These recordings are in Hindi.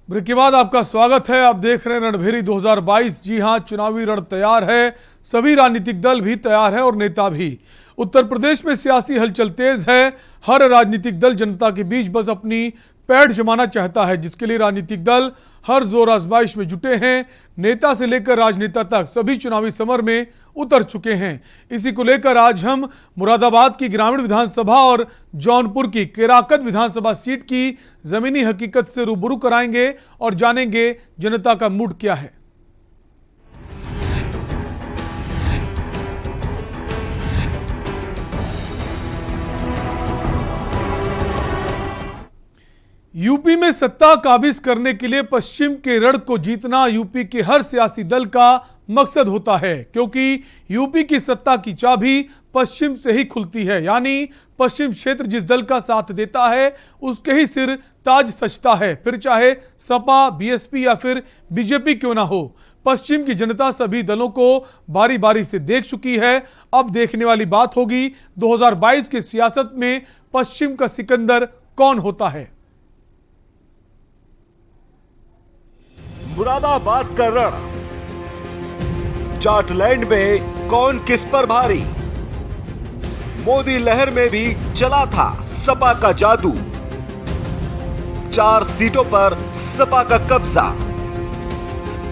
ब्रेक के बाद आपका स्वागत है। आप देख रहे हैं रणभेरी 2022। जी हां, चुनावी रण तैयार है, सभी राजनीतिक दल भी तैयार है और नेता भी। उत्तर प्रदेश में सियासी हलचल तेज है। हर राजनीतिक दल जनता के बीच बस अपनी पैठ जमाना चाहता है, जिसके लिए राजनीतिक दल हर जोर आजमाइश में जुटे हैं। नेता से लेकर राजनेता तक सभी चुनावी समर में उतर चुके हैं। इसी को लेकर आज हम मुरादाबाद की ग्रामीण विधानसभा और जौनपुर की केराकत विधानसभा सीट की जमीनी हकीकत से रूबरू कराएंगे और जानेंगे जनता का मूड क्या है। यूपी में सत्ता काबिज करने के लिए पश्चिम के रण को जीतना यूपी के हर सियासी दल का मकसद होता है, क्योंकि यूपी की सत्ता की चाबी पश्चिम से ही खुलती है। यानी पश्चिम क्षेत्र जिस दल का साथ देता है उसके ही सिर ताज सजता है, फिर चाहे सपा, बीएसपी या फिर बीजेपी क्यों ना हो। पश्चिम की जनता सभी दलों को बारी बारी से देख चुकी है। अब देखने वाली बात होगी 2022 की सियासत में पश्चिम का सिकंदर कौन होता है। मुरादाबाद का रण, जाटलैंड में कौन किस पर भारी। मोदी लहर में भी चला था सपा का जादू, 4 सीटों पर सपा का कब्जा।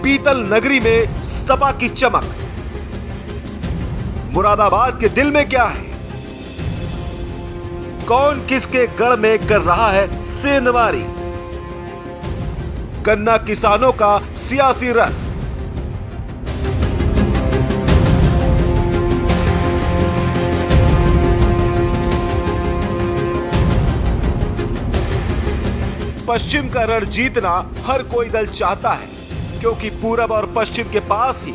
पीतल नगरी में सपा की चमक। मुरादाबाद के दिल में क्या है, कौन किसके गढ़ में कर रहा है सेंधमारी। गन्ना किसानों का सियासी रस। पश्चिम का रण जीतना हर कोई दल चाहता है, क्योंकि पूरब और पश्चिम के पास ही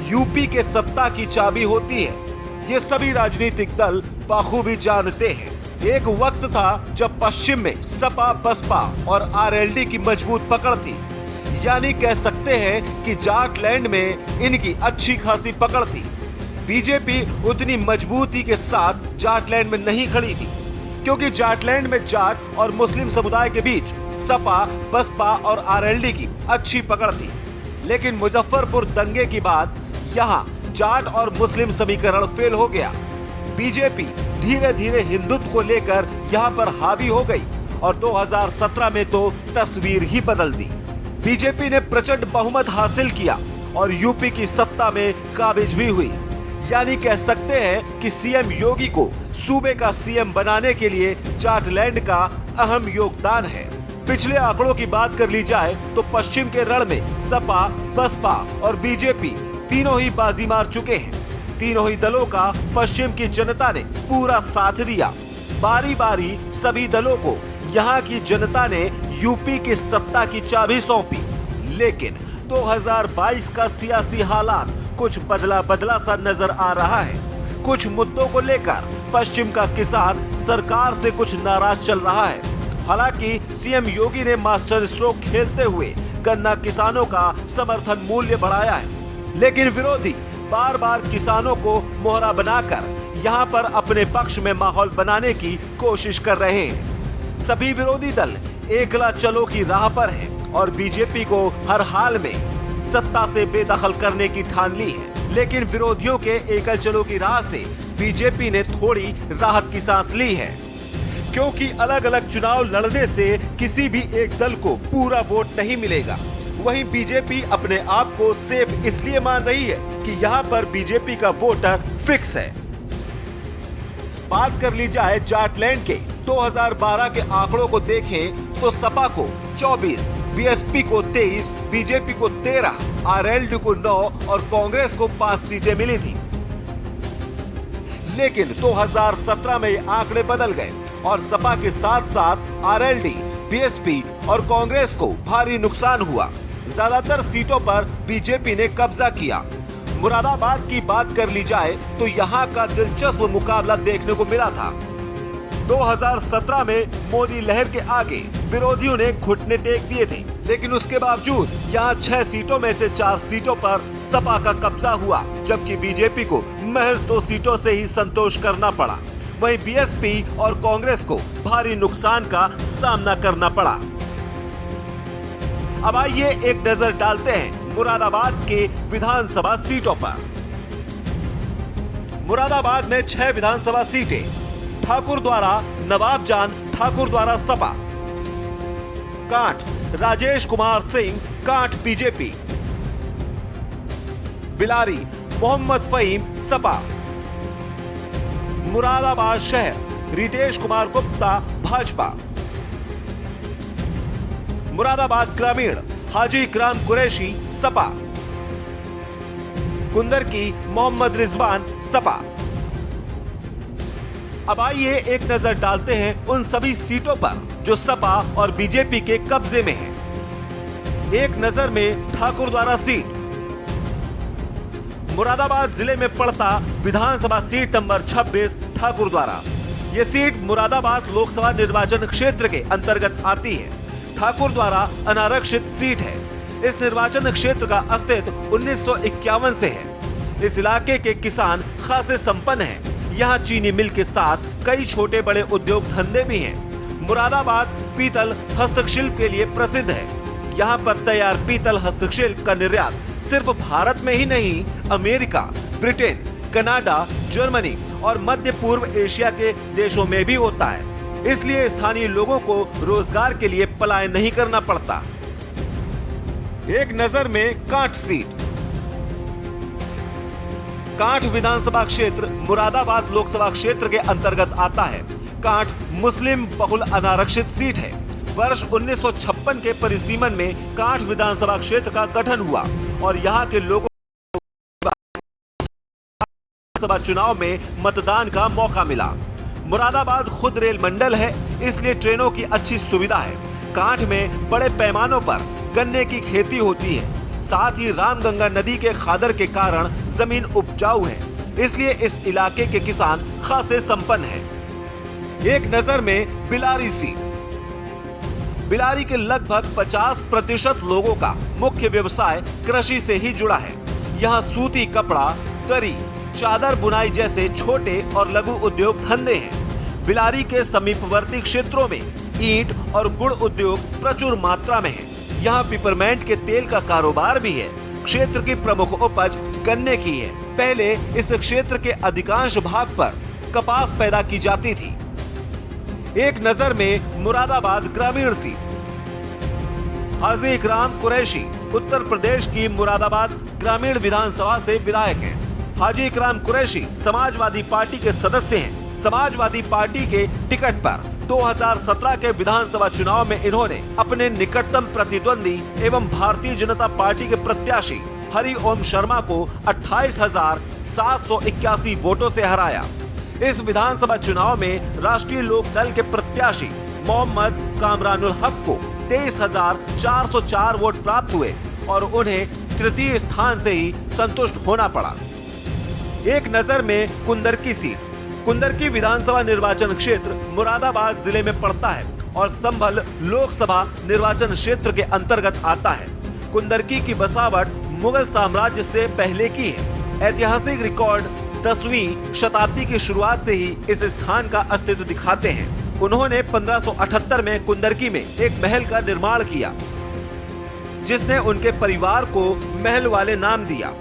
यूपी के सत्ता की चाबी होती है। ये सभी राजनीतिक दल बखूबी जानते हैं। एक वक्त था जब पश्चिम में सपा, बसपा और आरएलडी की मजबूत पकड़ थी। यानी कह सकते हैं कि जाटलैंड में इनकी अच्छी खासी पकड़ थी। बीजेपी उतनी मजबूती के साथ जाटलैंड में नहीं खड़ी थी, क्योंकि जाटलैंड में जाट और मुस्लिम समुदाय के बीच सपा, बसपा और आरएलडी की अच्छी पकड़ थी। लेकिन मुजफ्फरपुर दंगे के बाद यहाँ जाट और मुस्लिम समीकरण फेल हो गया। बीजेपी धीरे धीरे हिंदुत्व को लेकर यहाँ पर हावी हो गई और 2017 में तो तस्वीर ही बदल दी। बीजेपी ने प्रचंड बहुमत हासिल किया और यूपी की सत्ता में काबिज भी हुई। यानी कह सकते हैं कि सीएम योगी को सूबे का सीएम बनाने के लिए जाटलैंड का अहम योगदान है। पिछले आंकड़ों की बात कर ली जाए तो पश्चिम के रण में सपा, बसपा और बीजेपी तीनों ही बाजी मार चुके हैं। तीनों ही दलों का पश्चिम की जनता ने पूरा साथ दिया। बारी बारी सभी दलों को यहाँ की जनता ने यूपी की सत्ता की चाबी सौंपी। लेकिन 2022 का सियासी हालात कुछ बदला बदला सा नजर आ रहा है। कुछ मुद्दों को लेकर पश्चिम का किसान सरकार से कुछ नाराज चल रहा है। हालांकि सीएम योगी ने मास्टर स्ट्रोक खेलते हुए गन्ना किसानों का समर्थन मूल्य बढ़ाया है, लेकिन विरोधी बार बार किसानों को मोहरा बनाकर यहाँ पर अपने पक्ष में माहौल बनाने की कोशिश कर रहे हैं। सभी विरोधी दल एकला चलो की राह पर हैं और बीजेपी को हर हाल में सत्ता से बेदखल करने की ठान ली है। लेकिन विरोधियों के एकल चलो की राह से बीजेपी ने थोड़ी राहत की सांस ली है, क्योंकि अलग अलग चुनाव लड़ने से किसी भी एक दल को पूरा वोट नहीं मिलेगा। वहीं बीजेपी अपने आप को सेफ इसलिए मान रही है कि यहाँ पर बीजेपी का वोटर फिक्स है। बात कर ली जाए जाटलैंड के 2012 के आंकड़ों को देखें तो सपा को 24, बीएसपी को 23, बीजेपी को 13, आरएलडी को 9 और कांग्रेस को 5 सीटें मिली थी। लेकिन 2017 में ये आंकड़े बदल गए और सपा के साथ साथ आरएलडी, बीएसपी और कांग्रेस को भारी नुकसान हुआ। ज्यादातर सीटों पर बीजेपी ने कब्जा किया। मुरादाबाद की बात कर ली जाए तो यहाँ का दिलचस्प मुकाबला देखने को मिला था। 2017 में मोदी लहर के आगे विरोधियों ने घुटने टेक दिए थे, लेकिन उसके बावजूद यहाँ 6 सीटों में से 4 सीटों पर सपा का कब्जा हुआ, जबकि बीजेपी को महज 2 सीटों से ही संतोष करना पड़ा। वहीं बीएसपी और कांग्रेस को भारी नुकसान का सामना करना पड़ा। अब आइए एक नजर डालते हैं मुरादाबाद के विधानसभा सीटों पर। मुरादाबाद में 6 विधानसभा सीटें, ठाकुर द्वारा नवाबजान ठाकुर द्वारा सपा, कांठ राजेश कुमार सिंह कांठ बीजेपी, बिलारी मोहम्मद फहीम सपा, मुरादाबाद शहर रितेश कुमार गुप्ता भाजपा, मुरादाबाद ग्रामीण हाजी इकराम कुरैशी सपा, कुंदरकी मोहम्मद रिजवान सपा। अब आइए एक नजर डालते हैं उन सभी सीटों पर जो सपा और बीजेपी के कब्जे में है। एक नजर में ठाकुर द्वारा सीट। मुरादाबाद जिले में पड़ता विधानसभा सीट नंबर 26 ठाकुर द्वारा। यह सीट मुरादाबाद लोकसभा निर्वाचन क्षेत्र के अंतर्गत आती है। ठाकुर द्वारा अनारक्षित सीट है। इस निर्वाचन क्षेत्र का अस्तित्व 1951 से है। इस इलाके के किसान खासे संपन्न हैं। यहाँ चीनी मिल के साथ कई छोटे बड़े उद्योग धंधे भी हैं। मुरादाबाद पीतल हस्तशिल्प के लिए प्रसिद्ध है। यहाँ पर तैयार पीतल हस्तशिल्प का निर्यात सिर्फ भारत में ही नहीं, अमेरिका, ब्रिटेन, कनाडा, जर्मनी और मध्य पूर्व एशिया के देशों में भी होता है। इसलिए स्थानीय लोगों को रोजगार के लिए पलायन नहीं करना पड़ता। एक नजर में कांठ सीट। कांठ विधानसभा क्षेत्र मुरादाबाद लोकसभा क्षेत्र के अंतर्गत आता है। कांठ मुस्लिम बहुल अनारक्षित सीट है। वर्ष 1956 के परिसीमन में कांठ विधानसभा क्षेत्र का गठन हुआ और यहाँ के लोगों को विधानसभा चुनाव में मतदान का मौका मिला। मुरादाबाद खुद रेल मंडल है, इसलिए ट्रेनों की अच्छी सुविधा है। कांठ में बड़े पैमानों पर गन्ने की खेती होती है। साथ ही रामगंगा नदी के खादर के कारण जमीन उपजाऊ है, इसलिए इस इलाके के किसान खासे संपन्न हैं। एक नजर में बिलारी सीट। बिलारी के लगभग 50% लोगों का मुख्य व्यवसाय कृषि से ही जुड़ा है। यहाँ सूती कपड़ा, दरी, चादर बुनाई जैसे छोटे और लघु उद्योग धंधे हैं। बिलारी के समीपवर्ती क्षेत्रों में ईंट और गुड़ उद्योग प्रचुर मात्रा में है। यहाँ पिपरमेंट के तेल का कारोबार भी है। क्षेत्र की प्रमुख उपज गन्ने की है। पहले इस क्षेत्र के अधिकांश भाग पर कपास पैदा की जाती थी। एक नजर में मुरादाबाद ग्रामीण सीट। हाजी इकराम कुरैशी उत्तर प्रदेश की मुरादाबाद ग्रामीण विधानसभा से विधायक हैं। हाजी इकराम कुरैशी समाजवादी पार्टी के सदस्य हैं। समाजवादी पार्टी के टिकट पर 2017 के विधानसभा चुनाव में इन्होंने अपने निकटतम प्रतिद्वंदी एवं भारतीय जनता पार्टी के प्रत्याशी हरि ओम शर्मा को 28,781 वोटों से हराया। इस विधानसभा चुनाव में राष्ट्रीय लोक दल के प्रत्याशी मोहम्मद कामरानुल हक को 23,404 वोट प्राप्त हुए और उन्हें तृतीय स्थान से ही संतुष्ट होना पड़ा। एक नजर में कुंदरकी सीट। कुंदरकी विधानसभा निर्वाचन क्षेत्र मुरादाबाद जिले में पड़ता है और संभल लोकसभा निर्वाचन क्षेत्र के अंतर्गत आता है। कुंदरकी की बसावट मुगल साम्राज्य से पहले की है। ऐतिहासिक रिकॉर्ड 10वीं शताब्दी की शुरुआत से ही इस स्थान का अस्तित्व दिखाते हैं। उन्होंने 1578 में कुंदरकी में एक महल का निर्माण किया, जिसने उनके परिवार को महल वाले नाम दिया।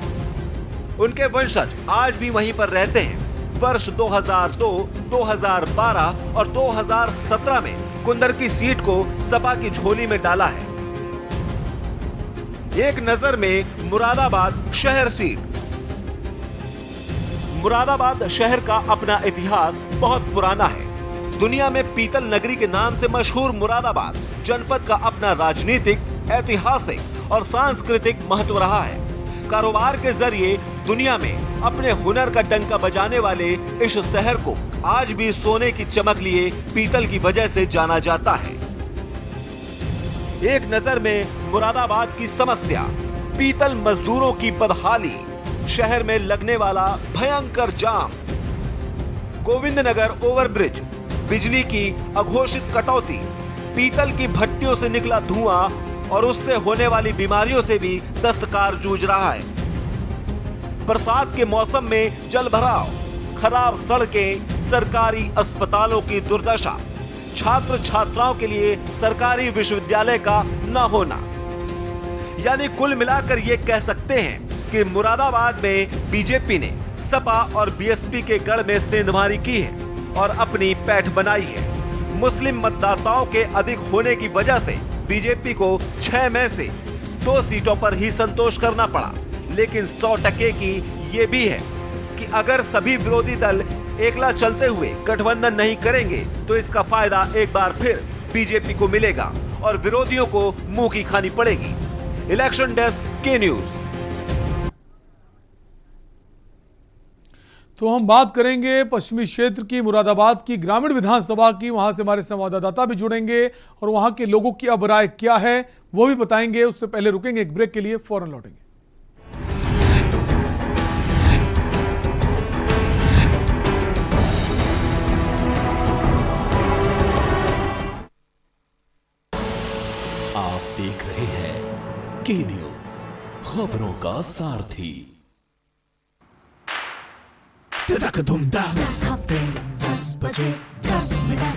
उनके वंशज आज भी वहीं पर रहते हैं। वर्ष 2002, 2012 और 2017 में कुंदरकी सीट को सपा की झोली में डाला है। एक नजर में मुरादाबाद शहर सीट। मुरादाबाद शहर का अपना इतिहास बहुत पुराना है। दुनिया में पीतल नगरी के नाम से मशहूर मुरादाबाद जनपद का अपना राजनीतिक, ऐतिहासिक और सांस्कृतिक महत्व रहा है। कारोबार के जरिए दुनिया में अपने हुनर का डंका बजाने वाले इस शहर को आज भी सोने की चमक लिए पीतल की वजह से जाना जाता है। एक नजर में मुरादाबाद की समस्या। पीतल मजदूरों की बदहाली, शहर में लगने वाला भयंकर जाम, गोविंदनगर ओवरब्रिज, बिजली की अघोषित कटौती, पीतल की भट्टियों से निकला धुआं और उससे होने वाली बीमारियों से भी दस्तकार जूझ रहा है। बरसात के मौसम में जल भराव, खराब सड़कें, सरकारी अस्पतालों की दुर्दशा, छात्र छात्राओं के लिए सरकारी विश्वविद्यालय का न होना, यानी कुल मिलाकर ये कह सकते हैं कि मुरादाबाद में बीजेपी ने सपा और बीएसपी के गढ़ में सेंधमारी की है और अपनी पैठ बनाई है। मुस्लिम मतदाताओं के अधिक होने की वजह से बीजेपी को 6 में से 2 सीटों पर ही संतोष करना पड़ा। लेकिन 100% की ये भी है कि अगर सभी विरोधी दल एकला चलते हुए गठबंधन नहीं करेंगे तो इसका फायदा एक बार फिर बीजेपी को मिलेगा और विरोधियों को मुंह की खानी पड़ेगी। इलेक्शन डेस्क के न्यूज। तो हम बात करेंगे पश्चिमी क्षेत्र की मुरादाबाद की ग्रामीण विधानसभा की। वहां से हमारे संवाददाता भी जुड़ेंगे और वहां के लोगों की अब राय क्या है वो भी बताएंगे। उससे पहले रुकेंगे एक ब्रेक के लिए, फौरन लौटेंगे। आप देख रहे हैं के न्यूज, खबरों का सारथी। 10 हफ्ते 10 बजे 10 मिनट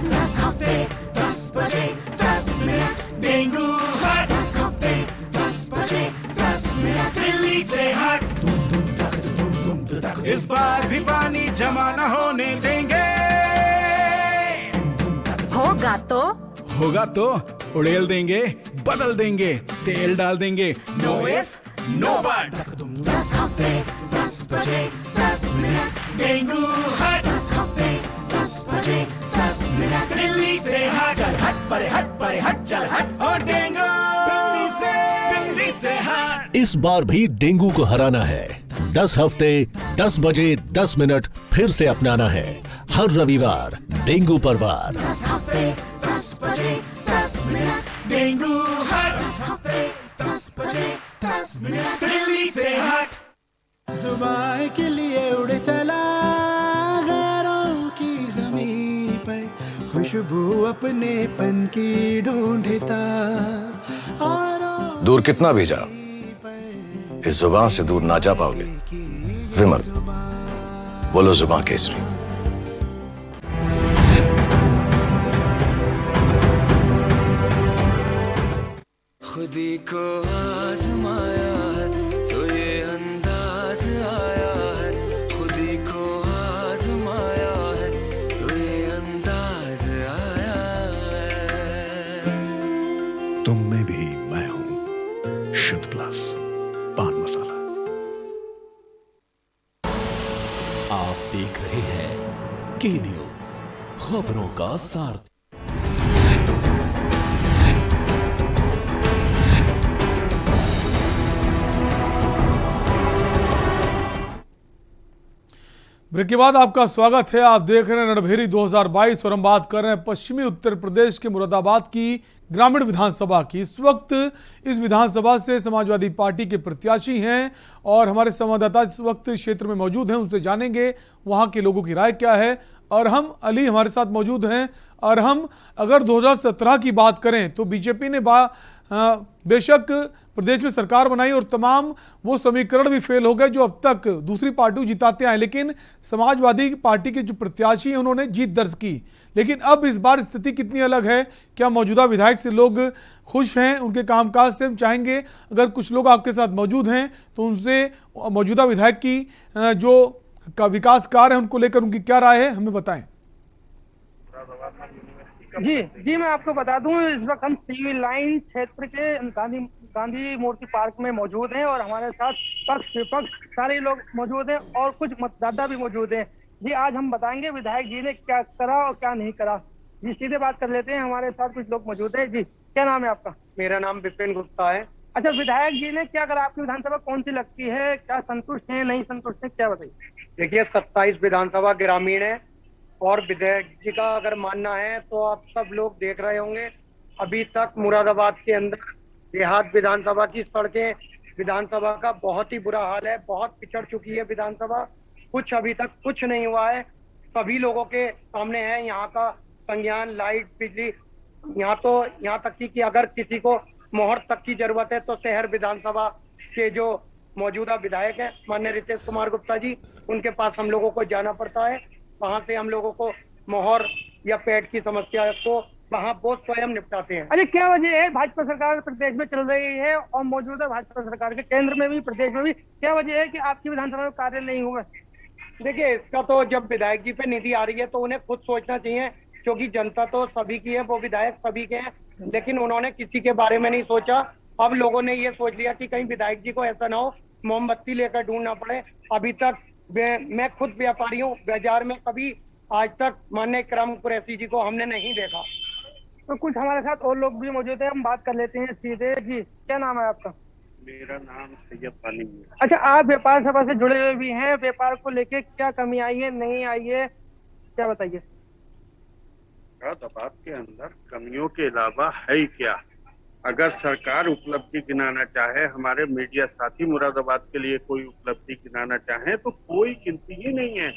दस हफ्ते 10 बजे 10 मिनट डेंगू हट 10 हफ्ते 10 बजे 10 मिनट दिल्ली से हट इस बार भी पानी जमा न होने देंगे। होगा तो उड़ेल देंगे, बदल देंगे, तेल डाल देंगे। नो इफ नो बट 10 हफ्ते 10 बजे 10 मिनट डेंगू हट 10 हफ्ते 10 बजे 10 मिनट दिल्ली से हट चल हट परे हट चल हट और डेंगू दिल्ली से हट। इस बार भी डेंगू को हराना है। 10 हफ्ते 10 बजे 10 मिनट फिर से अपनाना है। हर रविवार डेंगू पर वार। 10 हफ्ते 10 बजे 10 मिनट डेंगू हट 10 हफ्ते 10 बजे 10 मिनट दिल्ली से हट। सुबह के लिए उड़ चला गैरों की ज़मीं पर, खुशबू अपने पन की ढूंढता और दूर कितना भी जाओ, इस जुबान से दूर ना जा पाओगे। विमल, बोलो जुबान केसरी। खुदी को आजमाया है तो ये अंदाज आया है, खुदी को आजमाया है तो ये अंदाज आया है। तुम में भी मैं हूं, शुद्ध प्लस पान मसाला। आप देख रहे हैं के न्यूज, खबरों का सारथी। ब्रेक के बाद आपका स्वागत है। आप देख रहे हैं रणभेरी 2022 और हम बात कर रहे हैं पश्चिमी उत्तर प्रदेश के मुरादाबाद की ग्रामीण विधानसभा की। इस वक्त इस विधानसभा से समाजवादी पार्टी के प्रत्याशी हैं और हमारे संवाददाता इस वक्त क्षेत्र में मौजूद हैं। उनसे जानेंगे वहां के लोगों की राय क्या है। और हम अली हमारे साथ मौजूद हैं। और हम अगर 2017 की बात करें तो बीजेपी ने बेशक प्रदेश में सरकार बनाई और तमाम वो समीकरण भी फेल हो गए जो अब तक दूसरी पार्टी जिताते आए, लेकिन समाजवादी पार्टी के जो प्रत्याशी हैं उन्होंने जीत दर्ज की। लेकिन अब इस बार स्थिति कितनी अलग है? क्या मौजूदा विधायक से लोग खुश हैं? उनके कामकाज से हम चाहेंगे, अगर कुछ लोग आपके साथ मौजूद हैं तो उनसे मौजूदा विधायक की जो का विकास कार्य है उनको लेकर उनकी क्या राय है, हमें बताएं। जी मैं आपको बता दूं, इस वक्त हम सिविल लाइन क्षेत्र के गांधी मूर्ति पार्क में मौजूद हैं और हमारे साथ पक्ष विपक्ष सारे लोग मौजूद हैं और कुछ मतदाता भी मौजूद हैं। जी आज हम बताएंगे विधायक जी ने क्या करा और क्या नहीं करा। जी सीधे बात कर लेते हैं, हमारे साथ कुछ लोग मौजूद हैं। जी क्या नाम है आपका? मेरा नाम विपिन गुप्ता है। अच्छा, विधायक जी ने क्या करा? आपकी विधानसभा कौन सी लगती है? क्या संतुष्ट है, नहीं संतुष्ट है, क्या बताइए। देखिए 27 विधानसभा ग्रामीण है और विधायक जी का अगर मानना है तो आप सब लोग देख रहे होंगे अभी तक मुरादाबाद के अंदर देहात विधानसभा की सड़कें, विधानसभा का बहुत ही बुरा हाल है, बहुत पिछड़ चुकी है विधानसभा। कुछ अभी तक कुछ नहीं हुआ है, सभी लोगों के सामने है यहाँ का संज्ञान, लाइट, बिजली। यहाँ तक कि अगर किसी को मोहर तक की जरूरत है तो शहर विधानसभा के जो मौजूदा विधायक है माननीय रितेश कुमार गुप्ता जी, उनके पास हम लोगों को जाना पड़ता है। वहां से हम लोगों को मोहर या पेट की समस्या को वहाँ वो स्वयं निपटाते हैं। अरे क्या वजह है भाजपा सरकार प्रदेश में चल रही है और मौजूदा भाजपा सरकार के केंद्र में भी प्रदेश में भी क्या वजह है कि आपकी विधानसभा में कार्य नहीं हुए? देखिए, इसका तो जब विधायक जी पे निधि आ रही है तो उन्हें खुद सोचना चाहिए, क्योंकि जनता तो सभी की है, वो विधायक सभी के हैं, लेकिन उन्होंने किसी के बारे में नहीं सोचा। अब लोगों ने ये सोच लिया कि कहीं विधायक जी को ऐसा ना हो मोमबत्ती लेकर ढूंढना पड़े। अभी तक मैं खुद व्यापारी हूँ, बाजार में कभी आज तक माननीय इकराम कुरैशी जी को हमने नहीं देखा। तो कुछ हमारे साथ और लोग भी मौजूद है, हम बात कर लेते हैं सीधे। जी क्या नाम है आपका? मेरा नाम सैयद पानी है। अच्छा, आप व्यापार सभा से जुड़े हुए भी हैं, व्यापार को लेके क्या कमी आई है, नहीं आई है, क्या बताइए? मुरादाबाद के अंदर कमियों के अलावा है ही क्या? अगर सरकार उपलब्धि गिनाना चाहे, हमारे मीडिया साथी मुरादाबाद के लिए कोई उपलब्धि गिनाना चाहे तो कोई गिनती ही नहीं है।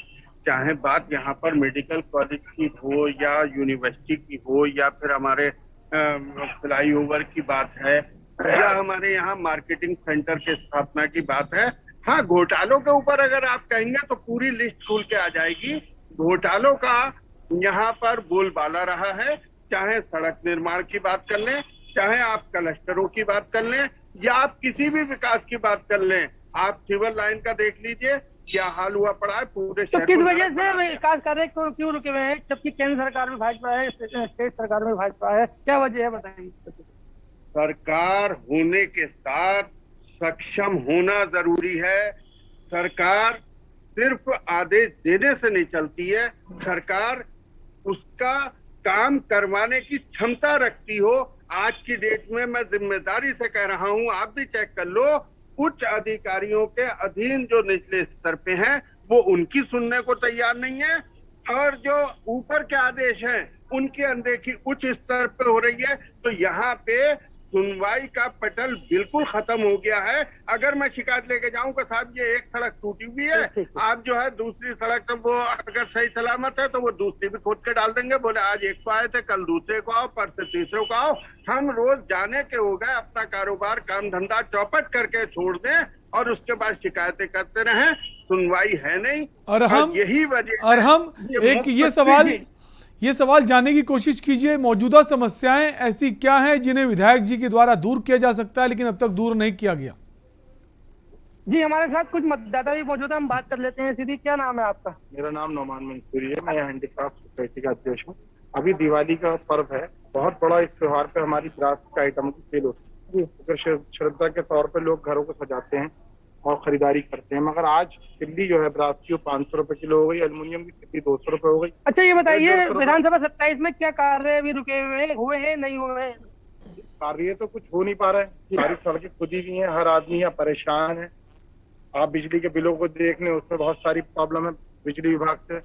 चाहे बात यहाँ पर मेडिकल कॉलेज की हो या यूनिवर्सिटी की हो या फिर हमारे फ्लाईओवर की बात है या हमारे यहाँ मार्केटिंग सेंटर के स्थापना की बात है। हाँ, घोटालों के ऊपर अगर आप कहेंगे तो पूरी लिस्ट खुल के आ जाएगी। घोटालों का यहाँ पर बोलबाला रहा है, चाहे सड़क निर्माण की बात कर लें, चाहे आप क्लस्टरों की बात कर लें या आप किसी भी विकास की बात कर लें। आप सिविल लाइन का देख लीजिए क्या हाल हुआ पड़ा है पूरे तो किस वजह से विकास कार्य क्यों रुके हुए हैं, जबकि केंद्र सरकार में भाजपा है, स्टेट सरकार में भाजपा है, क्या वजह है बताइए? सरकार होने के साथ सक्षम होना जरूरी है। सरकार सिर्फ आदेश देने से नहीं चलती है, सरकार उसका काम करवाने की क्षमता रखती हो। आज की डेट में मैं जिम्मेदारी से कह रहा हूं, आप भी चेक कर लो, उच्च अधिकारियों के अधीन जो निचले स्तर पे हैं वो उनकी सुनने को तैयार नहीं है, और जो ऊपर के आदेश हैं उनकी अनदेखी उच्च स्तर पे हो रही है। तो यहाँ पे सुनवाई का पटल बिल्कुल खत्म हो गया है। अगर मैं शिकायत लेके जाऊं कि साहब ये एक सड़क टूटी हुई है, आप जो है दूसरी सड़क तो वो अगर सही सलामत है तो वो दूसरी भी खोद के डाल देंगे। बोले आज एक को आए थे, कल दूसरे को आओ, परसों तीसरे को आओ। हम रोज जाने के हो गए, अपना कारोबार काम धंधा चौपट करके छोड़ दें और उसके बाद शिकायतें करते रहें, सुनवाई है नहीं। और हम यही वजह, और हम एक ये सवाल जानने की कोशिश कीजिए, मौजूदा समस्याएं ऐसी क्या हैं जिन्हें विधायक जी के द्वारा दूर किया जा सकता है लेकिन अब तक दूर नहीं किया गया? जी हमारे साथ कुछ मतदाता भी मौजूद है, हम बात कर लेते हैं सीधी। क्या नाम है आपका? मेरा नाम नौमान मंसूरी है, मैं हैंडीक्राफ्ट सोसाइटी का अध्यक्ष हूँ। अभी दिवाली का पर्व है, बहुत बड़ा इस त्योहार पे हमारी विरासत का आइटम की सेल होती है। अगर श्रद्धा के तौर पे लोग घरों को सजाते हैं और खरीदारी करते हैं, मगर आज तिल्ली जो है विरासत की 500 रुपए किलो हो गई, एल्युमिनियम की तिल्ली 200 रुपए हो गई। अच्छा ये बताइए, विधानसभा 27 में क्या कार्य अभी रुके हुए हैं नहीं हुए हैं? कार्य तो कुछ हो नहीं पा रहा है, सारी सड़कें खुदी हुई हैं, हर आदमी यहाँ परेशान है। आप बिजली के बिलों को देख लें, उसमें बहुत सारी प्रॉब्लम है बिजली विभाग से,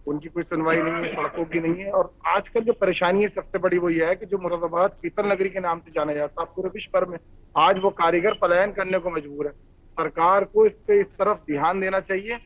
उनकी कोई सुनवाई नहीं है, सड़कों की नहीं है। और आजकल जो परेशानी है सबसे बड़ी वो ये है कि जो मुरादाबाद पीतल नगरी के नाम से जाना जाता है पूरे विश्व भर में, आज वो कारीगर पलायन करने को मजबूर है। सरकार को इस पे इस तरफ ध्यान देना चाहिए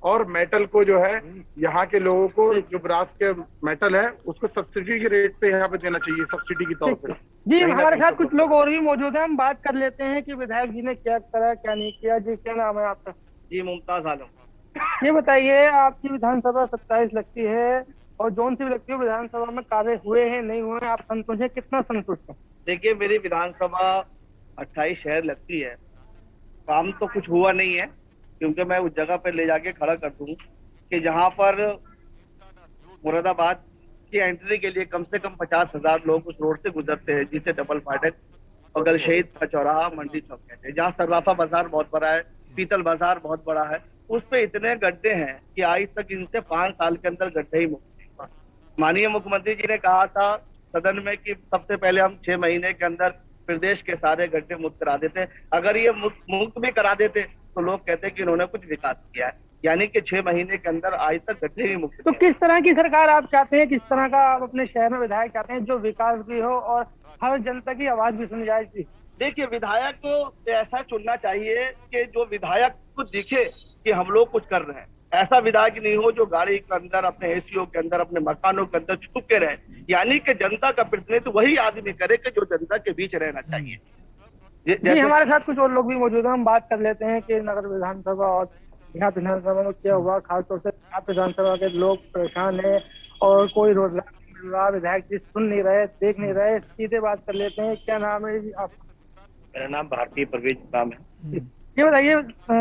और मेटल को जो है यहाँ के लोगों को जो ब्रास के मेटल है उसको सब्सिडी के रेट पे यहाँ पे देना चाहिए, सब्सिडी के तौर पे। जी हमारे साथ कुछ लोग और भी मौजूद हैं, हम बात कर लेते हैं कि विधायक जी ने क्या करा क्या नहीं किया। जी क्या नाम है आपका? जी मुमताज आलम। ये बताइए, आपकी विधानसभा 27 लगती है और जौन सी भी लगती है, विधानसभा में कार्य हुए हैं नहीं हुए, आप संतुष्ट हैं, कितना संतुष्ट हैं? देखिए मेरी विधानसभा 28 शहर लगती है, काम तो कुछ हुआ नहीं है, क्योंकि मैं उस जगह पर ले जाके खड़ा कर दूं कि जहां पर मुरादाबाद की एंट्री के लिए कम से कम 50,000 लोग उस रोड से गुजरते हैं, जिसे डबल फाटक और गल शहीद का चौराहा मंडी चौक कहते हैं, जहाँ सर्राफा बाजार बहुत बड़ा है, पीतल बाजार बहुत बड़ा है, उस पे इतने गड्ढे हैं कि आज तक इनसे 5 साल के अंदर गड्ढे ही मुक्त। माननीय मुख्यमंत्री जी ने कहा था सदन में कि सबसे पहले हम 6 महीने के अंदर प्रदेश के सारे गड्ढे मुक्त करा देते। अगर ये मुक्त भी करा देते तो लोग कहते कि इन्होंने कुछ विकास किया है, यानी कि 6 महीने के अंदर आज तक गड्ढे ही मुक्त। तो किस तरह की सरकार आप चाहते हैं, किस तरह का आप अपने शहर में विधायक चाहते हैं जो विकास भी हो और हर जनता की आवाज भी सुनी जाए? देखिए विधायक को ऐसा चुनना चाहिए कि जो विधायक को दिखे कि हम लोग कुछ कर रहे हैं। ऐसा विधायक नहीं हो जो गाड़ी के अंदर, अपने एसीओ के अंदर, अपने मकानों के अंदर छुप के रहे, यानी कि जनता का प्रतिनिधित्व वही आदमी करे कि जो जनता के बीच रहना चाहिए। जी हमारे साथ कुछ और लोग भी मौजूद हैं, हम बात कर लेते हैं कि नगर विधानसभा और यहाँ विधानसभा में क्या हुआ। खासतौर से आप विधानसभा के लोग परेशान है और कोई रोजगार मिल रहा, विधायक जी सुन नहीं रहे, देख नहीं रहे। सीधे बात कर लेते हैं। क्या नाम है जी आप? मेरा नाम भारतीय परवेज नाम है। ये बताइए,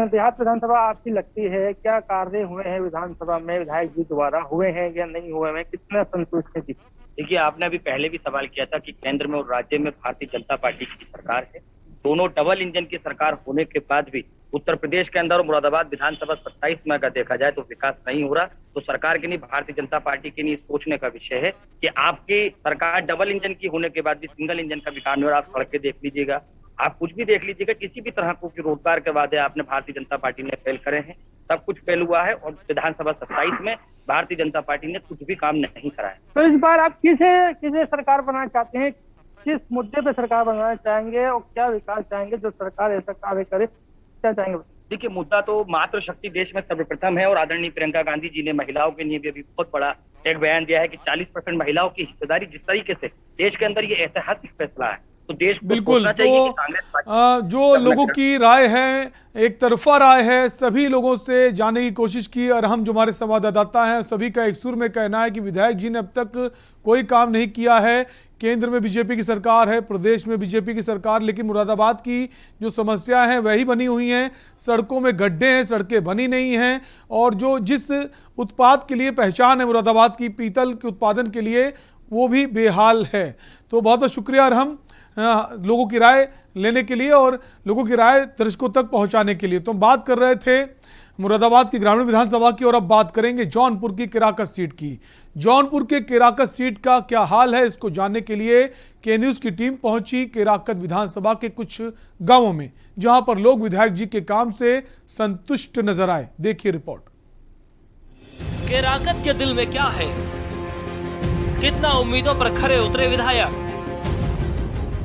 देहात विधानसभा आपकी लगती है, क्या कार्य हुए हैं विधानसभा में विधायक जी द्वारा, हुए हैं या नहीं हुए हैं, कितना संतुष्ट है जी? देखिए, आपने अभी पहले भी सवाल किया था कि केंद्र में और राज्य में भारतीय जनता पार्टी की सरकार है। दोनों डबल इंजन की सरकार होने के बाद भी उत्तर प्रदेश के अंदर और मुरादाबाद विधानसभा 27 में अगर देखा जाए तो विकास नहीं हो रहा। तो सरकार के नहीं, भारतीय जनता पार्टी के नहीं सोचने का विषय है कि आपकी सरकार डबल इंजन की होने के बाद भी सिंगल इंजन का विकास नहीं हो रहा। आप सड़कें देख लीजिएगा, आप कुछ भी देख लीजिएगा, किसी भी तरह को रोजगार के वादे आपने भारतीय जनता पार्टी ने फेल करे हैं, सब कुछ फेल हुआ है। और विधानसभा 27 में भारतीय जनता पार्टी ने कुछ भी काम नहीं करा है। तो इस बार आप किसे सरकार बनाना चाहते हैं, किस मुद्दे पे सरकार बनाना चाहेंगे और क्या विकास चाहेंगे जो सरकार ऐसा कार्य करे, क्या चाहेंगे? देखिए, मुद्दा तो मातृ शक्ति देश में सर्वप्रथम है और आदरणीय प्रियंका गांधी जी ने महिलाओं के लिए भी अभी बहुत बड़ा एक बयान दिया है कि 40% महिलाओं की हिस्सेदारी जिस तरीके से देश के अंदर ये ऐतिहासिक फैसला है, तो देश को बिल्कुल। सोचना चाहिए कि कांग्रेस पार्टी जो लोगों की राय है, एक तरफा राय है, सभी लोगों से जानने की कोशिश की और हम जो हमारे संवाददाता हैं सभी का एक सुर में कहना है कि विधायक जी ने अब तक कोई काम नहीं किया है। केंद्र में बीजेपी की सरकार है, प्रदेश में बीजेपी की सरकार, लेकिन मुरादाबाद की जो समस्या है वही बनी हुई हैं। सड़कों में गड्ढे हैं, सड़कें बनी नहीं हैं और जो जिस उत्पाद के लिए पहचान है मुरादाबाद की, पीतल के उत्पादन के लिए, वो भी बेहाल है। तो बहुत बहुत शुक्रिया और हम लोगों की राय लेने के लिए और लोगों की राय दर्शकों तक पहुंचाने के लिए। तो हम बात कर रहे थे मुरादाबाद की ग्रामीण विधानसभा की और अब बात करेंगे जौनपुर की केराकत सीट की। जौनपुर के केराकत सीट का क्या हाल है, इसको जानने के लिए के न्यूज की टीम पहुंची केराकत विधानसभा के कुछ गांवों में, जहां पर लोग विधायक जी के काम से संतुष्ट नजर आए। देखिए रिपोर्ट। केराकत के दिल में क्या है, कितना उम्मीदों पर खरे उतरे विधायक,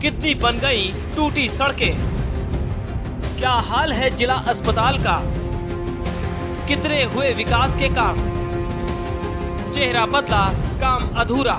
कितनी बन गई टूटी सड़कें, क्या हाल है जिला अस्पताल का, कितने हुए विकास के काम, चेहरा बदला काम अधूरा।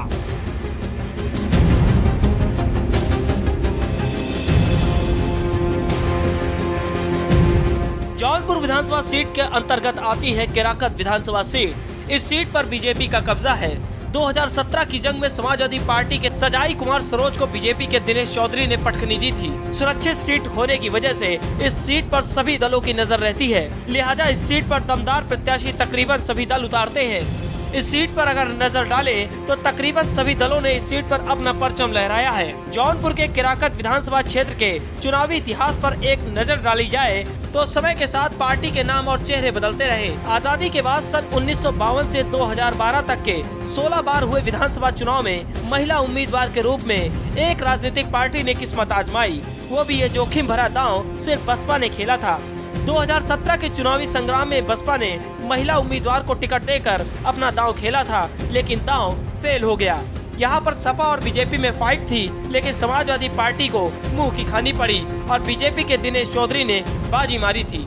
जौनपुर विधानसभा सीट के अंतर्गत आती है केराकत विधानसभा सीट। इस सीट पर बीजेपी का कब्जा है। 2017 की जंग में समाजवादी पार्टी के सजाई कुमार सरोज को बीजेपी के दिनेश चौधरी ने पटखनी दी थी। सुरक्षित सीट होने की वजह से इस सीट पर सभी दलों की नजर रहती है, लिहाजा इस सीट पर दमदार प्रत्याशी तकरीबन सभी दल उतारते हैं। इस सीट पर अगर नजर डाले तो तकरीबन सभी दलों ने इस सीट पर अपना परचम लहराया है। जौनपुर के केराकत विधानसभा क्षेत्र के चुनावी इतिहास पर एक नजर डाली जाए तो समय के साथ पार्टी के नाम और चेहरे बदलते रहे। आजादी के बाद सन 1952 से 2012 तक के 16 बार हुए विधानसभा चुनाव में महिला उम्मीदवार के रूप में एक राजनीतिक पार्टी ने किस्मत आजमाई, वो भी ये जोखिम भरा दांव सिर्फ बसपा ने खेला था। 2017 के चुनावी संग्राम में बसपा ने महिला उम्मीदवार को टिकट देकर अपना दांव खेला था, लेकिन दांव फेल हो गया। यहाँ पर सपा और बीजेपी में फाइट थी, लेकिन समाजवादी पार्टी को मुंह की खानी पड़ी और बीजेपी के दिनेश चौधरी ने बाजी मारी थी।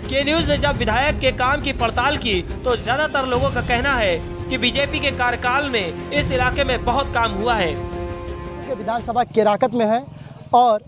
के न्यूज ने जब विधायक के काम की पड़ताल की तो ज्यादातर लोगों का कहना है कि बीजेपी के कार्यकाल में इस इलाके में बहुत काम हुआ है। विधानसभा केराकत में है और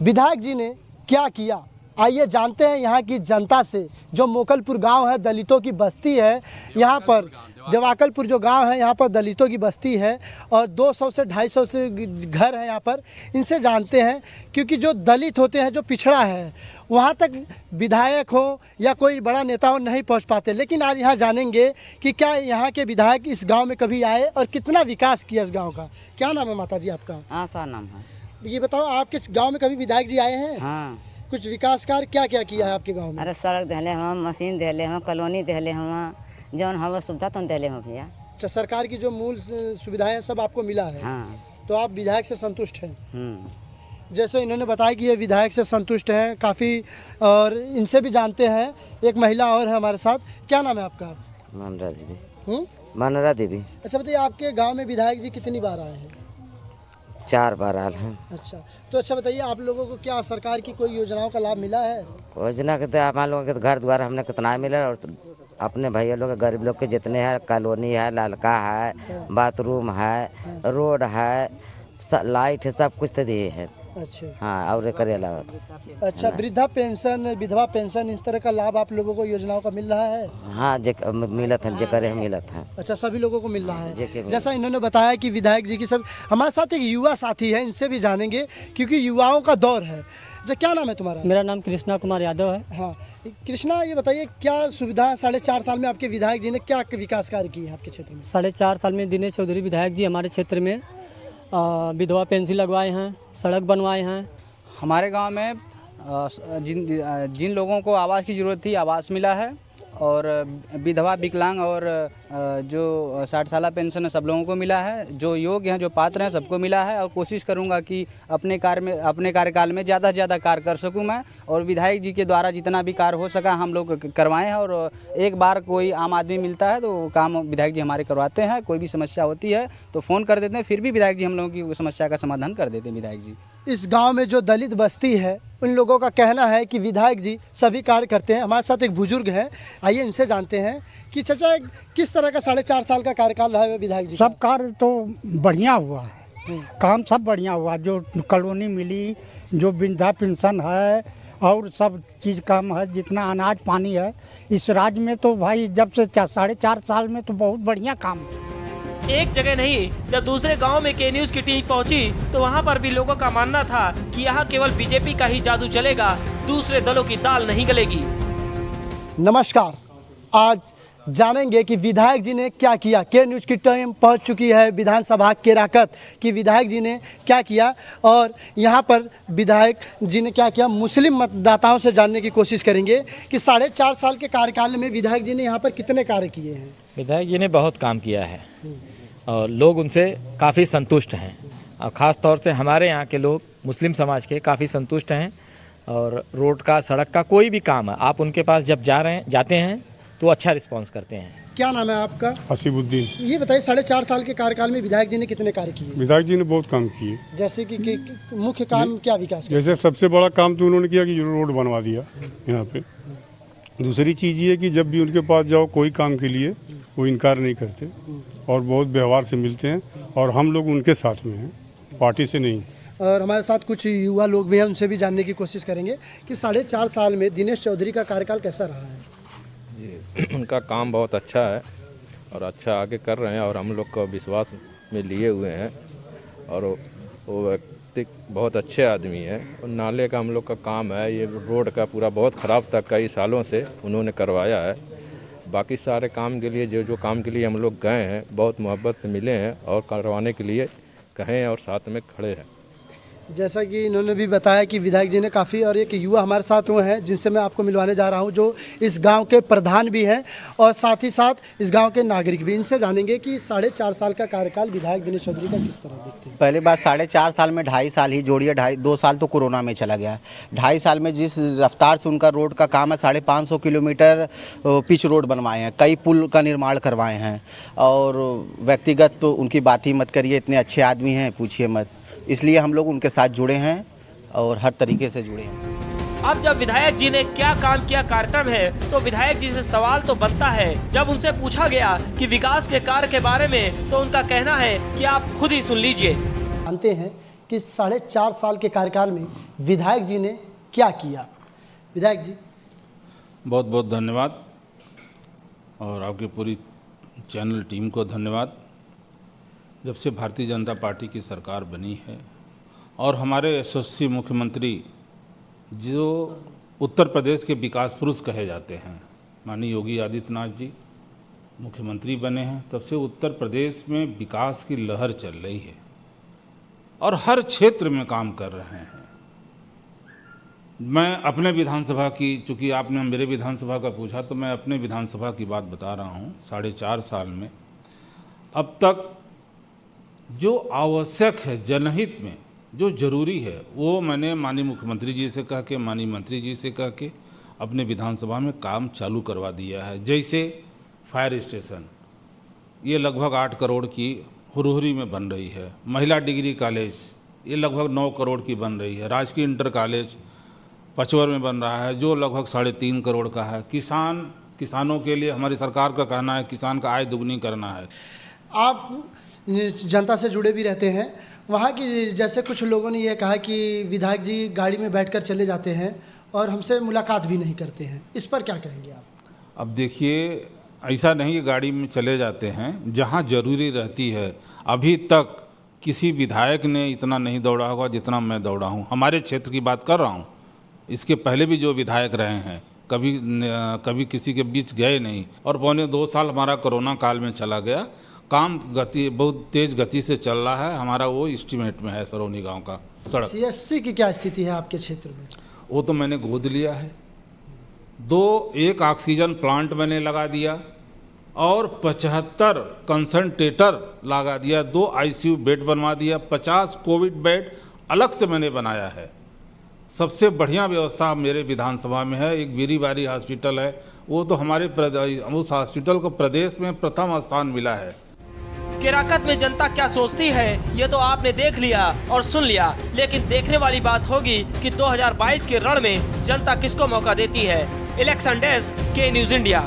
विधायक जी ने क्या किया, आइए जानते हैं यहाँ की जनता से। जो मोकलपुर गांव है, दलितों की बस्ती है, यहाँ पर देवाकलपुर जो गांव है, यहाँ पर दलितों की बस्ती है और 200 से 250 से घर है यहाँ पर। इनसे जानते हैं, क्योंकि जो दलित होते हैं, जो पिछड़ा है, वहाँ तक विधायक हो या कोई बड़ा नेता हो नहीं पहुँच पाते। लेकिन आज यहाँ जानेंगे कि क्या यहाँ के विधायक इस गाँव में कभी आए और कितना विकास किया इस गाँव का। क्या नाम है माता जी आपका? आशा नाम है। ये बताओ, आपके गाँव में कभी विधायक जी आए हैं? हाँ। कुछ विकास कार्य क्या क्या किया है आपके गांव में? अरे सड़क देले हम, मशीन देले हम, कॉलोनी देले हम, जौन हमारे सुविधा तो देले हम भैया। अच्छा, सरकार की जो मूल सुविधाएं सब आपको मिला है। हाँ। तो आप विधायक से संतुष्ट हैं? जैसे इन्होंने बताया कि ये विधायक से संतुष्ट हैं काफ़ी, और इनसे भी जानते हैं। एक महिला और है हमारे साथ। क्या नाम है आपका? मनोरा देवी। मनोरा देवी। अच्छा बताइए, आपके गाँव में विधायक जी कितनी बार आए हैं? 4 बार आए हैं। अच्छा, तो अच्छा बताइए, आप लोगों को क्या सरकार की कोई योजनाओं का लाभ मिला है? योजना के तो हमारे लोगों के घर द्वार हमने कितना मिला, और अपने भैया लोग गरीब लोग के जितने हैं, कॉलोनी है, लड़का है, बाथरूम है, रोड है, लाइट है, सब कुछ तो दिए हैं। अच्छा हाँ, और एकरे अलावा अच्छा, वृद्धा पेंशन, विधवा पेंशन, इस तरह का लाभ आप लोगों को योजनाओं का मिल रहा है? हाँ, मिलत है, जेकर है मिलत है। अच्छा, सभी लोगों को मिल रहा है। जेके जैसा इन्होंने बताया कि विधायक जी की सब, हमारे साथ एक युवा साथी है, इनसे भी जानेंगे क्योंकि युवाओं का दौर है। अच्छा, क्या नाम है तुम्हारा? मेरा नाम कृष्णा कुमार यादव है। हाँ कृष्णा, ये बताइए क्या सुविधा 4.5 साल में आपके विधायक जी ने क्या विकास कार्य किए हैं आपके क्षेत्र में? 4.5 साल में दिनेश चौधरी विधायक जी हमारे क्षेत्र में विधवा पेंशन लगवाए हैं, सड़क बनवाए हैं। हमारे गांव में जिन लोगों को आवास की ज़रूरत थी, आवास मिला है, और विधवा, विकलांग और जो 60 साल पेंशन है सब लोगों को मिला है। जो योग्य हैं, जो पात्र हैं, सबको मिला है। और कोशिश करूंगा कि अपने कार्यकाल में ज़्यादा से ज़्यादा कार्य कर सकूं मैं, और विधायक जी के द्वारा जितना भी कार्य हो सका हम लोग करवाएं हैं। और एक बार कोई आम आदमी मिलता है तो काम विधायक जी हमारे करवाते हैं। कोई भी समस्या होती है तो फ़ोन कर देते हैं, फिर भी विधायक जी हम लोगों की समस्या का समाधान कर देते हैं विधायक जी। इस गांव में जो दलित बस्ती है उन लोगों का कहना है कि विधायक जी सभी कार्य करते हैं। हमारे साथ एक बुजुर्ग है, आइए इनसे जानते हैं कि चाचा किस तरह का 4.5 साल का कार्यकाल रहा है विधायक जी? सब कार्य तो बढ़िया हुआ है, काम सब बढ़िया हुआ। जो कॉलोनी मिली, जो वृद्धा पेंशन है और सब चीज़ काम है, जितना अनाज पानी है इस राज्य में, तो भाई जब से 4.5 साल में तो बहुत बढ़िया काम है। एक जगह नहीं, जब दूसरे गांव में के न्यूज़ की टीम पहुंची तो वहां पर भी लोगों का मानना था कि यहां केवल बीजेपी का ही जादू चलेगा, दूसरे दलों की दाल नहीं गलेगी। नमस्कार, आज जानेंगे कि विधायक जी ने क्या किया। के न्यूज़ की टीम पहुंच चुकी है विधानसभा केराकत कि विधायक जी ने क्या किया, और यहां पर विधायक जी ने क्या किया मुस्लिम मतदाताओं से जानने की कोशिश करेंगे कि 4.5 साल के कार्यकाल में विधायक जी ने यहां पर कितने कार्य किए हैं। विधायक जी ने बहुत काम किया है और लोग उनसे काफ़ी संतुष्ट हैं, और ख़ास तौर से हमारे यहाँ के लोग मुस्लिम समाज के काफ़ी संतुष्ट हैं। और रोड का, सड़क का, कोई भी काम है, आप उनके पास जब जाते हैं तो अच्छा रिस्पांस करते हैं। क्या नाम है आपका? हसीबुद्दीन। ये बताइए 4.5 साल के कार्यकाल में विधायक जी ने कितने कार्य किए? विधायक जी ने बहुत काम किए। जैसे कि मुख्य काम क्या विकास? जैसे सबसे बड़ा काम तो उन्होंने किया कि रोड बनवा दिया यहाँ पे। दूसरी चीज़ ये कि जब भी उनके पास जाओ कोई काम के लिए वो इनकार नहीं करते और बहुत व्यवहार से मिलते हैं, और हम लोग उनके साथ में हैं, पार्टी से नहीं। और हमारे साथ कुछ युवा लोग भी हैं, उनसे भी जानने की कोशिश करेंगे कि 4.5 साल में दिनेश चौधरी का कार्यकाल कैसा रहा है। जी, उनका काम बहुत अच्छा है और अच्छा आगे कर रहे हैं, और हम लोग को विश्वास में लिए हुए हैं। और वो व्यक्ति बहुत अच्छे आदमी है। और नाले का हम लोग का काम है, ये रोड का पूरा बहुत ख़राब था, कई सालों से उन्होंने करवाया है। बाकी सारे काम के लिए जो काम के लिए हम लोग गए हैं, बहुत मोहब्बत से मिले हैं और करवाने के लिए कहें और साथ में खड़े हैं। जैसा कि इन्होंने भी बताया कि विधायक जी ने काफ़ी, और एक युवा हमारे साथ वो हैं जिनसे मैं आपको मिलवाने जा रहा हूं, जो इस गांव के प्रधान भी हैं और साथ ही साथ इस गांव के नागरिक भी। इनसे जानेंगे कि 4.5 साल का कार्यकाल विधायक दिनेश चौधरी का किस तरह देखते हैं। पहले बात 4.5 साल में 2.5 साल ही जोड़िए, 2 साल तो कोरोना में चला गया। 2.5 साल में जिस रफ्तार से उनका रोड का काम है, 550 किलोमीटर पिच रोड बनवाए हैं, कई पुल का निर्माण करवाए हैं। और व्यक्तिगत तो उनकी बात ही मत करिए, इतने अच्छे आदमी हैं पूछिए मत। इसलिए हम लोग उनके साथ जुड़े हैं और हर तरीके से जुड़े हैं। अब जब विधायक जी ने क्या काम किया कार्यक्रम है, तो विधायक जी से सवाल तो बनता है। जब उनसे पूछा गया कि विकास के कार्य के बारे में, तो उनका कहना है कि आप खुद ही सुन लीजिए। जानते हैं कि 4.5 साल के कार्यकाल में विधायक जी ने क्या किया। विधायक जी बहुत बहुत धन्यवाद, और आपकी पूरी चैनल टीम को धन्यवाद। जब से भारतीय जनता पार्टी की सरकार बनी है और हमारे यशस्वी मुख्यमंत्री, जो उत्तर प्रदेश के विकास पुरुष कहे जाते हैं, माननीय योगी आदित्यनाथ जी मुख्यमंत्री बने हैं, तब से उत्तर प्रदेश में विकास की लहर चल रही है और हर क्षेत्र में काम कर रहे हैं। मैं अपने विधानसभा की, चूँकि आपने मेरे विधानसभा का पूछा, तो मैं अपने विधानसभा की बात बता रहा हूँ। 4.5 साल में अब तक जो आवश्यक है, जनहित में जो ज़रूरी है, वो मैंने माननीय मुख्यमंत्री जी से कह के, माननीय मंत्री जी से कह के अपने विधानसभा में काम चालू करवा दिया है। जैसे फायर स्टेशन, ये लगभग 8 करोड़ की हुरहुरी में बन रही है। महिला डिग्री कॉलेज, ये लगभग 9 करोड़ की बन रही है। राजकीय इंटर कॉलेज पचवर में बन रहा है, जो लगभग 3.5 करोड़ का है। किसानों के लिए हमारी सरकार का कहना है किसान का आय दुगनी करना है। आप जनता से जुड़े भी रहते हैं वहाँ की जैसे कुछ लोगों ने ये कहा कि विधायक जी गाड़ी में बैठकर चले जाते हैं और हमसे मुलाकात भी नहीं करते हैं, इस पर क्या कहेंगे आप? अब देखिए, ऐसा नहीं कि गाड़ी में चले जाते हैं, जहाँ जरूरी रहती है। अभी तक किसी विधायक ने इतना नहीं दौड़ा होगा जितना मैं दौड़ा हूँ। हमारे क्षेत्र की बात कर रहा हूँ, इसके पहले भी जो विधायक रहे हैं कभी किसी के बीच गए नहीं। और पौने 2 साल हमारा कोरोना काल में चला गया। काम बहुत तेज गति से चल रहा है। हमारा वो एस्टीमेट में है सरौनी गांव का सड़क। सीएससी की क्या स्थिति है आपके क्षेत्र में? वो तो मैंने गोद लिया है। 1 ऑक्सीजन प्लांट मैंने लगा दिया और 75 कंसंट्रेटर लगा दिया, 2 आईसीयू बेड बनवा दिया, 50 कोविड बेड अलग से मैंने बनाया है। सबसे बढ़िया व्यवस्था मेरे विधानसभा में है। एक बीरीबारी हॉस्पिटल है, वो तो हमारे उस हॉस्पिटल को प्रदेश में प्रथम स्थान मिला है। केराकत में जनता क्या सोचती है ये तो आपने देख लिया और सुन लिया, लेकिन देखने वाली बात होगी कि 2022 के रण में जनता किसको मौका देती है। इलेक्शन डेस्क के न्यूज इंडिया।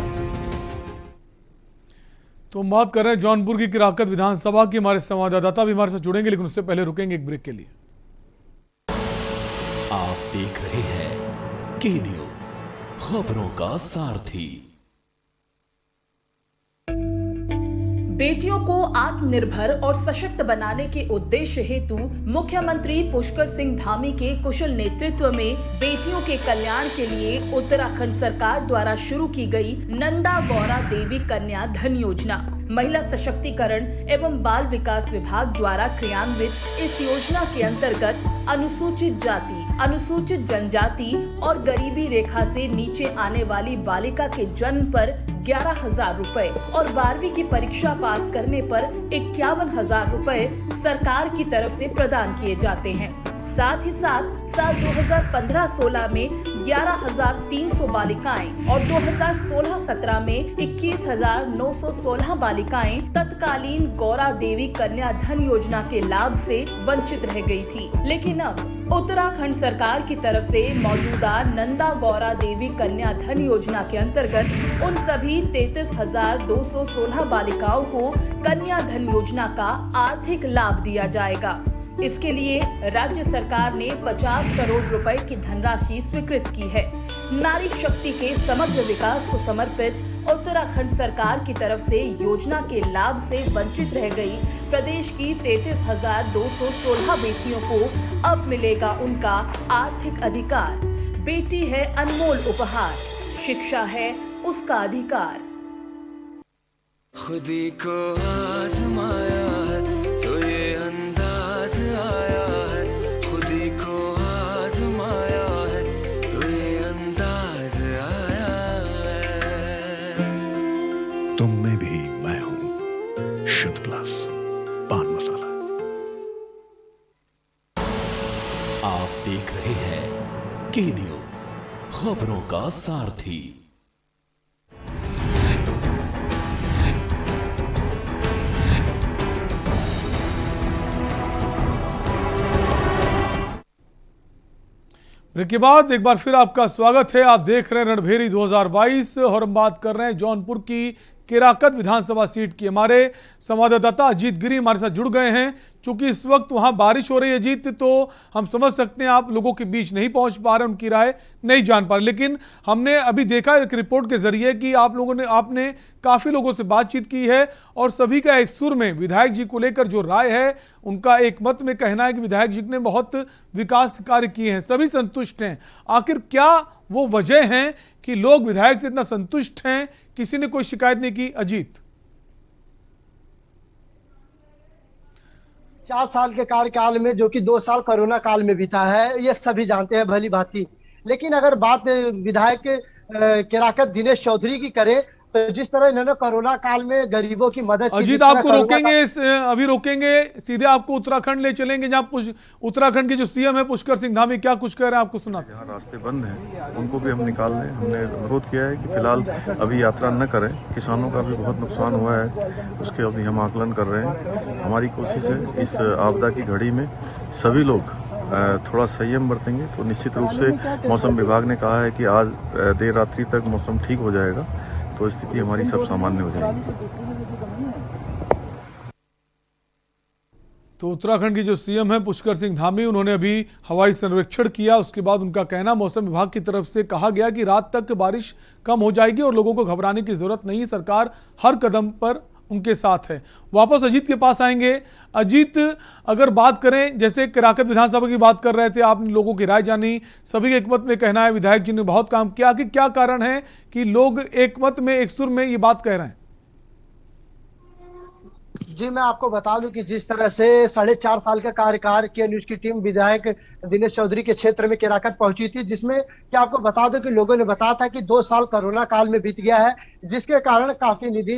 तो हम बात कर रहे हैं जौनपुर की केराकत विधानसभा की। हमारे संवाददाता भी हमारे साथ जुड़ेंगे, लेकिन उससे पहले रुकेंगे एक ब्रेक के लिए। आप देख रहे हैं के न्यूज, खबरों का सारथी। बेटियों को आत्मनिर्भर और सशक्त बनाने के उद्देश्य हेतु मुख्यमंत्री पुष्कर सिंह धामी के कुशल नेतृत्व में बेटियों के कल्याण के लिए उत्तराखंड सरकार द्वारा शुरू की गई नंदा गौरा देवी कन्या धन योजना महिला सशक्तिकरण एवं बाल विकास विभाग द्वारा क्रियान्वित इस योजना के अंतर्गत अनुसूचित जाति, अनुसूचित जनजाति और गरीबी रेखा से नीचे आने वाली बालिका के जन्म पर 11,000 रुपए और 12वीं की परीक्षा पास करने पर 51,000 रुपए सरकार की तरफ से प्रदान किए जाते हैं। साथ ही साथ साल 2015-16 में 11,300 बालिकाएं और 2016-17 में 21,916 बालिकाएं तत्कालीन गौरा देवी कन्या धन योजना के लाभ से वंचित रह गई थी। लेकिन अब उत्तराखंड सरकार की तरफ से मौजूदा नंदा गौरा देवी कन्या धन योजना के अंतर्गत उन सभी 33,216 बालिकाओं को कन्या धन योजना का आर्थिक लाभ दिया जाएगा। इसके लिए राज्य सरकार ने 50 करोड़ रुपए की धनराशि स्वीकृत की है। नारी शक्ति के समग्र विकास को समर्पित उत्तराखंड सरकार की तरफ से योजना के लाभ से वंचित रह गई प्रदेश की 33,216 बेटियों को अब मिलेगा उनका आर्थिक अधिकार। बेटी है अनमोल उपहार, शिक्षा है उसका अधिकार। खुदी को आजमाया है तो ये अंदाज आया है, खुदी को आजमाया है तो ये अंदाज आया है। तुम में भी मैं हूं, शुद्ध प्लस पान मसाला। आप देख रहे हैं के न्यूज, खबरों का सारथी। ब्रेक के बाद एक बार फिर आपका स्वागत है। आप देख रहे हैं रणभेरी 2022 और हम बात कर रहे हैं जौनपुर की केराकत विधानसभा सीट की। हमारे संवाददाता अजीत गिरी हमारे साथ जुड़ गए हैं। चूंकि इस वक्त वहां बारिश हो रही है अजीत, तो हम समझ सकते हैं आप लोगों के बीच नहीं पहुंच पा रहे, उनकी राय नहीं जान पा रहे, लेकिन हमने अभी देखा एक रिपोर्ट के जरिए कि आपने काफी लोगों से बातचीत की है और सभी का एक सुर में विधायक जी को लेकर जो राय है उनका एक मत में कहना है कि विधायक जी ने बहुत विकास कार्य किए हैं, सभी संतुष्ट हैं। आखिर क्या वो वजह है कि लोग विधायक से इतना संतुष्ट हैं, किसी ने कोई शिकायत नहीं की? अजीत, 4 साल के कार्यकाल में जो कि 2 साल कोरोना काल में बीता है, ये सभी जानते हैं भली भांति। लेकिन अगर बात विधायक केराकत दिनेश चौधरी की करें तो जिस तरह इन्होंने कोरोना काल में गरीबों की मदद की, अजीत आपको रोकेंगे, अभी रोकेंगे, सीधे आपको उत्तराखंड ले चलेंगे जहां उत्तराखंड के जो सीएम है पुष्कर सिंह धामी क्या कुछ कह रहे हैं आपको सुना। जहाँ रास्ते बंद हैं उनको भी हम निकाल रहे हैं। हमने अनुरोध किया है कि फिलहाल अभी यात्रा न करें, किसानों का भी बहुत नुकसान हुआ है, उसके अभी हम आकलन कर रहे हैं। हमारी कोशिश है इस आपदा की घड़ी में सभी लोग थोड़ा संयम बरतेंगे तो निश्चित रूप से मौसम विभाग ने कहा है कि आज देर रात्रि तक मौसम ठीक हो जाएगा, तो स्थिति हमारी सब सामान्य हो जाएगी। तो उत्तराखंड की जो सीएम है पुष्कर सिंह धामी, उन्होंने अभी हवाई सर्वेक्षण किया। उसके बाद उनका कहना, मौसम विभाग की तरफ से कहा गया कि रात तक बारिश कम हो जाएगी और लोगों को घबराने की जरूरत नहीं, सरकार हर कदम पर उनके साथ है। वापस अजीत के पास आएंगे। अजीत, अगर बात करें, जैसे केराकत विधानसभा की बात कर रहे थे, आपने लोगों की राय जानी, सभी के एकमत में कहना है विधायक जी ने बहुत काम किया, कि क्या कारण है कि लोग एकमत में एक सुर में ये बात कह रहे हैं? जी, मैं आपको बता दूं कि जिस तरह से 4.5 साल का कार्यकाल के न्यूज की टीम विधायक दिनेश चौधरी के क्षेत्र में केराकत पहुंची थी, जिसमें क्या आपको बता दूं कि लोगों ने बताया था कि 2 साल कोरोना काल में बीत गया है, जिसके कारण काफी निधि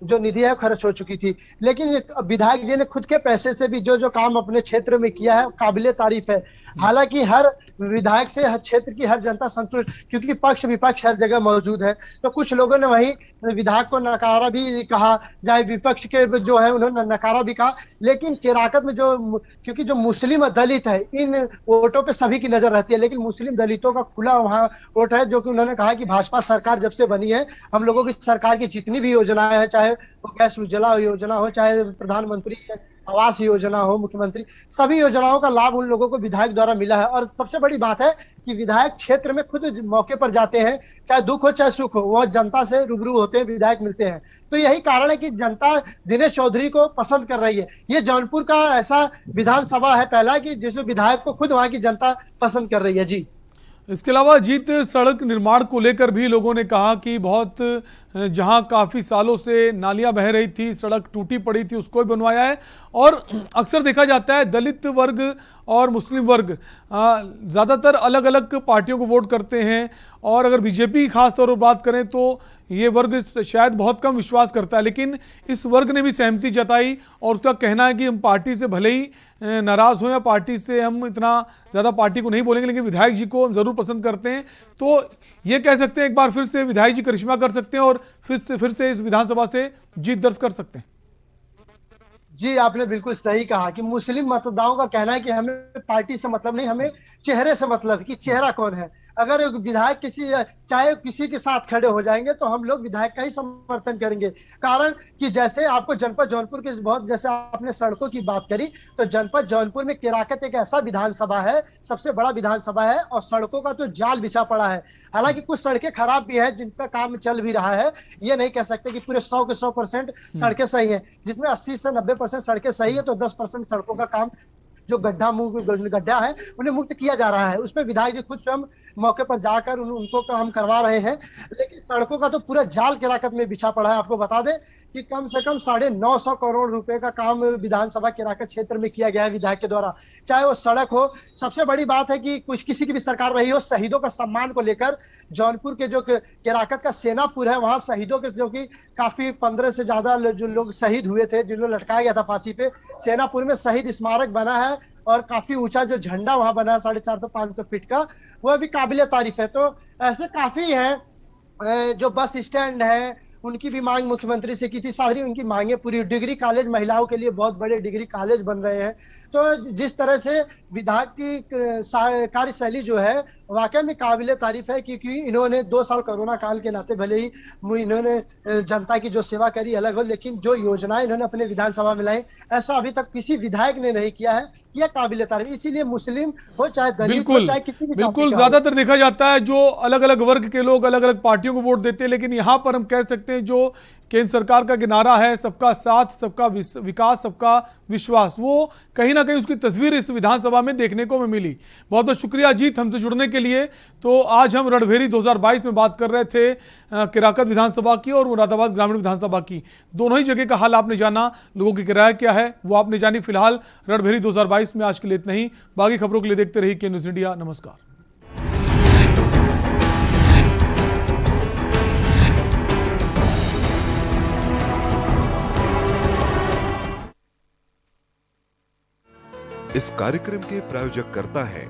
जो निधि है खर्च हो चुकी थी। लेकिन विधायक जी ने खुद के पैसे से भी जो काम अपने क्षेत्र में किया है, काबिले तारीफ है। हालांकि हर विधायक से हर क्षेत्र की हर जनता संतुष्ट, क्योंकि पक्ष विपक्ष हर जगह मौजूद है। तो कुछ लोगों ने वही विधायक को नकारा भी कहा, चाहे विपक्ष के जो है उन्होंने नकारा भी कहा। लेकिन केराकत में क्योंकि जो मुस्लिम और दलित है, इन वोटों पे सभी की नजर रहती है, लेकिन मुस्लिम दलितों का खुला वहाँ वोट है, जो कि उन्होंने कहा कि भाजपा सरकार जब से बनी है, हम लोगों की सरकार की जितनी भी योजनाएं हैं, चाहे वो गैस उज्ज्वला योजना हो, चाहे प्रधानमंत्री आवास योजना हो, मुख्यमंत्री, सभी योजनाओं का लाभ उन लोगों को विधायक द्वारा मिला है। और सबसे बड़ी बात है कि विधायक क्षेत्र में खुद मौके पर जाते हैं, चाहे दुख हो चाहे सुख हो, वह जनता से रूबरू होते हैं, विधायक मिलते हैं। तो यही कारण है कि जनता दिनेश चौधरी को पसंद कर रही है। ये जौनपुर का ऐसा विधानसभा है पहला कि जिस विधायक को खुद वहां की जनता पसंद कर रही है। जी, इसके अलावा जीत, सड़क निर्माण को लेकर भी लोगों ने कहा कि बहुत, जहां काफ़ी सालों से नालियां बह रही थी, सड़क टूटी पड़ी थी, उसको भी बनवाया है। और अक्सर देखा जाता है दलित वर्ग और मुस्लिम वर्ग ज़्यादातर अलग अलग पार्टियों को वोट करते हैं, और अगर बीजेपी की खास तौर पर बात करें तो ये वर्ग शायद बहुत कम विश्वास करता है। लेकिन इस वर्ग ने भी सहमति जताई और उसका कहना है कि हम पार्टी से भले ही नाराज़ हों या पार्टी से हम इतना ज़्यादा पार्टी को नहीं बोलेंगे, लेकिन विधायक जी को हम ज़रूर पसंद करते हैं। तो ये कह सकते हैं एक बार फिर से विधायक जी करिश्मा कर सकते हैं और फिर से इस विधानसभा से जीत दर्ज कर सकते हैं। जी, आपने बिल्कुल सही कहा कि मुस्लिम मतदाताओं का कहना है कि हमें पार्टी से मतलब नहीं, हमें चेहरे से मतलब कि चेहरा कौन है। अगर विधायक चाहे किसी के साथ खड़े हो जाएंगे तो हम लोग विधायक का ही समर्थन करेंगे। कारण कि जैसे आपको जनपद जौनपुर के जैसे आपने सड़कों की बात करी, तो जनपद जौनपुर में केराकत एक ऐसा विधानसभा है, सबसे बड़ा विधानसभा है, और सड़कों का तो जाल बिछा पड़ा है। हालांकि कुछ सड़कें खराब भी है, जिनका काम चल भी रहा है। ये नहीं कह सकते कि पूरे 100 के 100% सड़कें सही है। जिसमें 80 से 90% सड़कें सही है, तो 10% सड़कों का काम जो गड्ढा है उन्हें मुक्त किया जा रहा है। उसमें विधायक जी खुद स्वयं मौके पर जाकर उनको काम करवा रहे हैं। लेकिन सड़कों का तो पूरा जाल केराकत में बिछा पड़ा है। आपको बता दें कि कम से कम 950 करोड़ रुपए का काम विधानसभा केराकत क्षेत्र में किया गया है विधायक के द्वारा। चाहे वो सड़क हो, सबसे बड़ी बात है कि किसी की भी सरकार रही हो, शहीदों का सम्मान को लेकर जौनपुर के जो केराकत का सेनापुर है, वहां शहीदों के जो कि काफी 15 से ज्यादा जो लोग शहीद हुए थे, जिन्हें लटकाया गया था फांसी पे, सेनापुर में शहीद स्मारक बना है और काफी ऊंचा जो झंडा वहां बना है 450-500 फीट का, वह भी काबिले तारीफ है। तो ऐसे काफी है। जो बस स्टैंड है, उनकी भी मांग मुख्यमंत्री से की थी। सारी उनकी मांगे पूरी। डिग्री कॉलेज, महिलाओं के लिए बहुत बड़े डिग्री कॉलेज बन रहे हैं। तो जिस तरह से विधायक की कार्यशैली जो है वाकई में काबिले तारीफ है, क्योंकि इन्होंने 2 साल कोरोना काल के नाते भले ही इन्होंने जनता की जो सेवा करी अलग हो, लेकिन जो योजनाएं इन्होंने अपने विधानसभा में लाई, ऐसा अभी तक किसी विधायक ने नहीं किया है। यह काबिले तारीफ। इसीलिए मुस्लिम हो चाहे दलित हो चाहे किसी भी, बिल्कुल ज्यादातर देखा जाता है जो अलग अलग वर्ग के लोग अलग अलग पार्टियों को वोट देते हैं। लेकिन यहाँ पर हम कह सकते हैं जो केंद्र सरकार का नारा है, सबका साथ, सबका विकास, सबका विश्वास, वो कहीं ना कहीं उसकी तस्वीर इस विधानसभा में देखने को मिली। बहुत बहुत शुक्रिया अजीत हमसे जुड़ने के लिए। तो आज हम रणभेरी 2022 में बात कर रहे थे केराकत विधानसभा की और मुरादाबाद ग्रामीण विधानसभा की। दोनों ही जगह का हाल आपने जाना, लोगों की राय क्या है वो आपने जानी। फिलहाल रणभेरी 2022 में आज के लिए इतना ही। बाकी खबरों के लिए देखते रहिए के न्यूज़ इंडिया। नमस्कार। इस कार्यक्रम के प्रायोजक कर्ता हैं